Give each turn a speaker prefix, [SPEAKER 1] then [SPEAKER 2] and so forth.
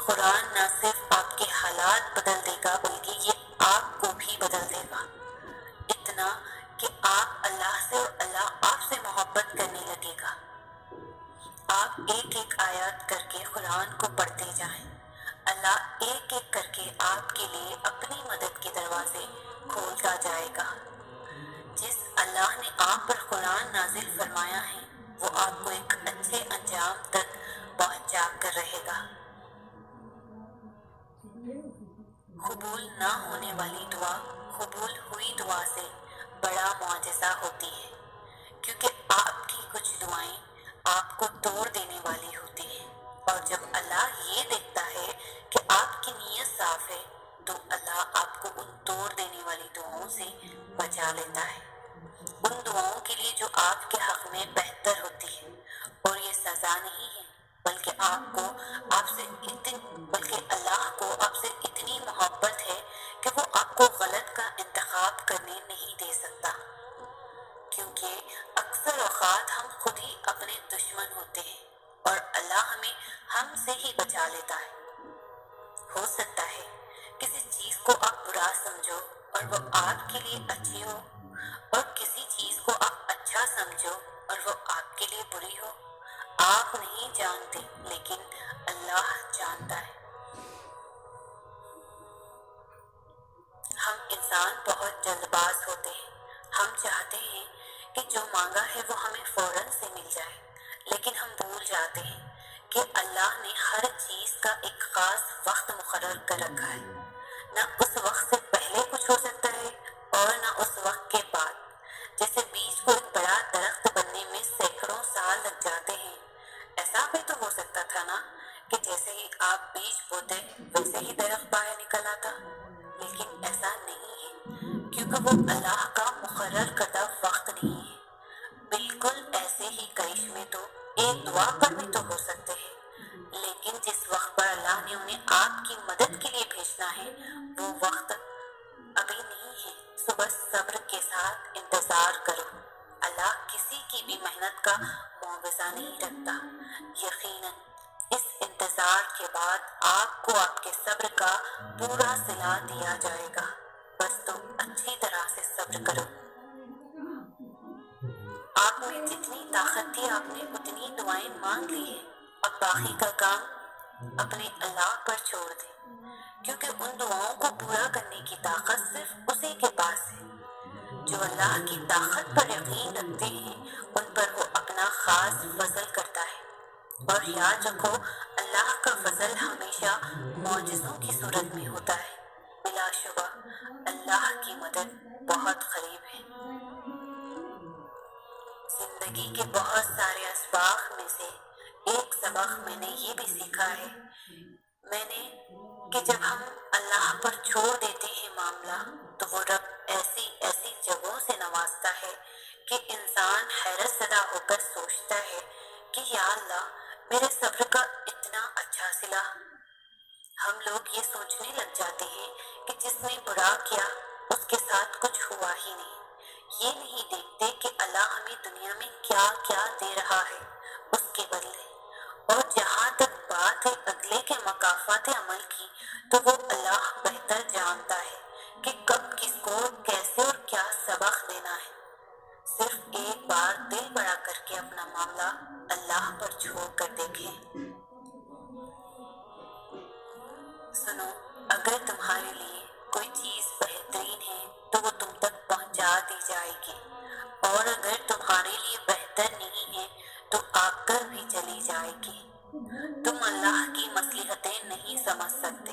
[SPEAKER 1] قرآن نہ صرف آپ کے حالات بدل دے گا بلکہ یہ آپ کو بھی بدل دے گا، اتنا کہ آپ اللہ سے اور اللہ آپ سے محبت کرنے لگے گا۔ آپ ایک ایک آیات کر کے قرآن کو پڑھتے جائیں، اللہ ایک ایک کر کے آپ کے لیے اپنی مدد کے دروازے کھولتا جائے گا۔ جس اللہ نے آپ پر قرآن نازل فرمایا ہے وہ آپ کو ایک اچھے انجام تک پہنچا کر رہے گا۔ قبول نہ ہونے والی دعا قبول ہوئی دعا سے بڑا معجزہ ہوتی ہے، کیونکہ آپ کی کچھ دعائیں آپ کو توڑ دینے والی ہوتی ہیں، اور جب اللہ یہ دیکھتا ہے کہ آپ کی نیت صاف ہے تو اللہ آپ کو ان توڑ دینے والی دعاؤں سے بچا لیتا ہے، ان دعاؤں کے لیے جو آپ کے حق میں بہتر ہوتی ہے، اور یہ سزا نہیں ہے بلکہ اللہ کو آپ سے اتنی محبت ہے کہ وہ آپ کو غلط کا انتخاب کرنے نہیں دے سکتا، کیونکہ اکثر اوقات ہم خود ہی اپنے دشمن ہوتے ہیں اور اللہ ہمیں ہم سے ہی بچا لیتا ہے۔ ہو سکتا ہے کسی چیز کو آپ برا سمجھو اور وہ آپ کے لیے اچھی ہو، اور کسی چیز کو آپ اچھا سمجھو اور وہ آپ کے لیے بری ہو۔ آپ نہیں جانتے لیکن اللہ جانتا ہے۔ ہم انسان بہت جلد باز ہوتے ہیں، ہم چاہتے ہیں کہ جو مانگا ہے وہ ہمیں فوراً سے مل جائے، لیکن ہم بھول جاتے ہیں کہ اللہ نے ہر چیز کا ایک خاص وقت مقرر کر رکھا ہے، نہ اس وقت سے پہلے کچھ ہو سکتا ہے اور نہ اس وقت کے بعد۔ جیسے بیج کو ایک بڑا درخت بننے میں سینکڑوں سال لگ جاتے ہیں، ایسا بھی تو ہو سکتا تھا نا کہ جیسے ہی آپ بیج بوتے ویسے ہی درخت باہر نکل آتا، لیکن ایسا نہیں ہے کیونکہ وہ اللہ کا مقرر کردہ وقت نہیں ہے۔ بالکل ایسے ہی کرشمے تو ایک دعا پر بھی تو ہو سکتے ہیں، لیکن جس وقت پر اللہ نے انہیں آپ کی مدد کے لیے بھیجنا ہے وہ وقت ابھی نہیں ہے۔ صبح صبر کے ساتھ انتظار کرو، اللہ کسی کی بھی محنت کا معاوضہ نہیں رکھتا۔ یقیناً اس انتظار کے بعد آپ کو آپ کے صبر کا پورا صلہ دیا جائے گا، بس تم اچھی طرح سے صبر کرو۔ آپ میں جتنی طاقت تھی آپ نے اتنی دعائیں مانگ لی ہیں، اب باقی کا کام اپنے اللہ پر چھوڑ دیں، کیونکہ ان دعاؤں کو پورا کرنے کی طاقت صرف اسی کے پاس ہے۔ جو اللہ کی طاقت پر یقین رکھتے ہیں ان پر وہ اپنا خاص فضل کرتا ہے، اور یاد رکھو اللہ کا فضل ہمیشہ معجزوں کی صورت میں ہوتا ہے۔ بلا شبہ اللہ کی مدد بہت قریب ہے۔ زندگی کے بہت سارے اسباق میں سے ایک سبق میں نے یہ بھی سیکھا ہے کہ جب ہم اللہ پر چھوڑ دیتے ہیں معاملہ تو وہ رب ایسی ایسی جگہوں سے نوازتا ہے کہ انسان حیرت زدہ ہو کر سوچتا ہے کہ یا اللہ میرے صبر کا اتنا اچھا صلہ۔ ہم لوگ یہ سوچنے لگ جاتے ہیں کہ جس نے برا کیا اس کے ساتھ کچھ ہوا ہی نہیں، یہ نہیں دیکھتے کہ اللہ ہمیں دنیا میں کیا کیا دے رہا ہے اس کے بدلے۔ اور جہاں تک بات ہے اگلے کے مکافات عمل کی تو وہ اللہ بہتر جانتا ہے کہ کب کس کو کیسے اور کیا سبق دینا ہے۔ صرف ایک بار دل بڑا کر کے اپنا معاملہ اللہ پر چھوڑ کر دیکھیں۔ سنو، اگر تمہارے لیے کوئی چیز بہترین ہے تو وہ تم تک پہنچا دی جائے گی، اور اگر تمہارے لیے بہتر نہیں ہے تو آگ کر بھی چلی جائے گی۔ تم اللہ کی مصلحتیں نہیں سمجھ سکتے،